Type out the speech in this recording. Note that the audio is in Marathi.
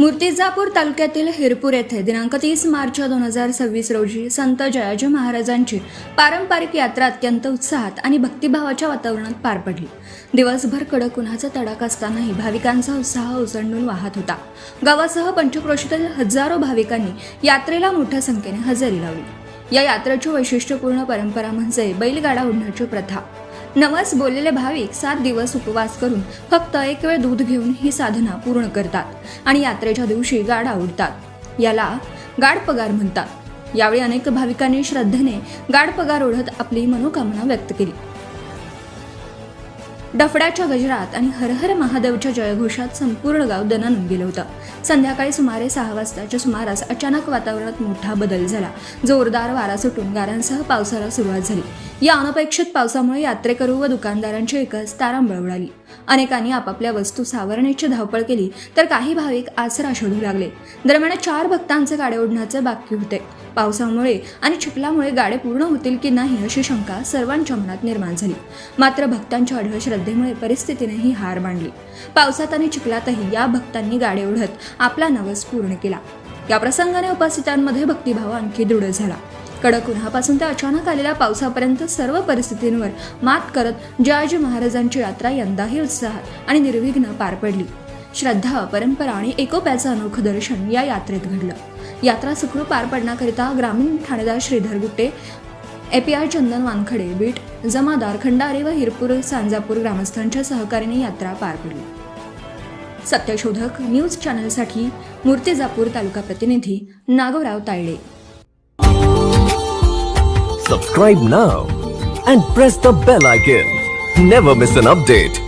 मूर्तिजापूर तालुक्यातील हिरपूर येथे दिनांक 30 मार्च 2026 रोजी संत जयाजी महाराजांची पारंपरिक यात्रा अत्यंत उत्साहात आणि भक्तिभावाच्या वातावरणात पार पडली। दिवसभर कडक उन्हाचा तडाखा असतानाही भाविकांचा उत्साह ओसंडून वाहत होता। गावासह पंचक्रोशीतील हजारो भाविकांनी यात्रेला मोठ्या संख्येने हजेरी लावली। या यात्रेची वैशिष्ट्यपूर्ण परंपरा म्हणजे बैलगाडा ओढण्याची प्रथा। नवस बोललेले भाविक 7 दिवस उपवास करून फक्त एक वेळ दूध घेऊन ही साधना पूर्ण करतात आणि यात्रेच्या दिवशी गाडा ओढतात। याला गाड पगार म्हणतात। यावेळी अनेक भाविकांनी श्रद्धेने गाड पगार ओढत आपली मनोकामना व्यक्त केली। डफड्याच्या गजरात आणि हर हर महादेवच्या जयघोषात संपूर्ण गाव दणानून गेलं होतं। संध्याकाळी सुमारे 6 वाजताच्या सुमारास अचानक वातावरणात मोठा बदल झाला। जोरदार वारा सुटून गारांसह पावसाला सुरुवात झाली। या अनपेक्षित पावसामुळे यात्रेकरू व दुकानदारांची एकच तारांबळ उडाली। अनेकांनी आपापल्या वस्तू सावरण्याची धावपळ केली तर काही भाविक आसरा शोधू लागले। दरम्यान 4 भक्तांचे गाडे ओढण्याचे बाकी होते। पावसामुळे आणि चिखलामुळे गाडे पूर्ण होतील की नाही अशी शंका सर्वांच्या मनात निर्माण झाली। मात्र भक्तांच्या अढळ श्रद्धेमुळे परिस्थितीनेही हार मानली। पावसात आणि चिखलातही या भक्तांनी गाडे ओढत आपला नवस पूर्ण केला। या प्रसंगाने उपस्थितांमध्ये भक्तिभाव आणखी दृढ झाला। कडक उन्हापासून ते अचानक आलेल्या पावसापर्यंत सर्व परिस्थितींवर मात करत जयाजी महाराजांची यात्रा यंदाही उत्साहात आणि निर्विघ्न पार पडली। श्रद्धा, परंपरा आणि एकोप्याचं अनोखं दर्शन या यात्रेत घडलं। यात्रा सुखरूप पार पडण्याकरिता ग्रामीण ठाणेदार श्रीधर गुट्टे, API चंदन वानखडे, बीट जमादार, खंडारे व हिरपूर सांजापूर ग्रामस्थांच्या सहकार्याने यात्रा पार पडली। सत्यशोधक न्यूज चॅनलसाठी मूर्तिजापूर तालुका प्रतिनिधी Nagorao Tayde. Subscribe now and press the bell icon. Never miss an update.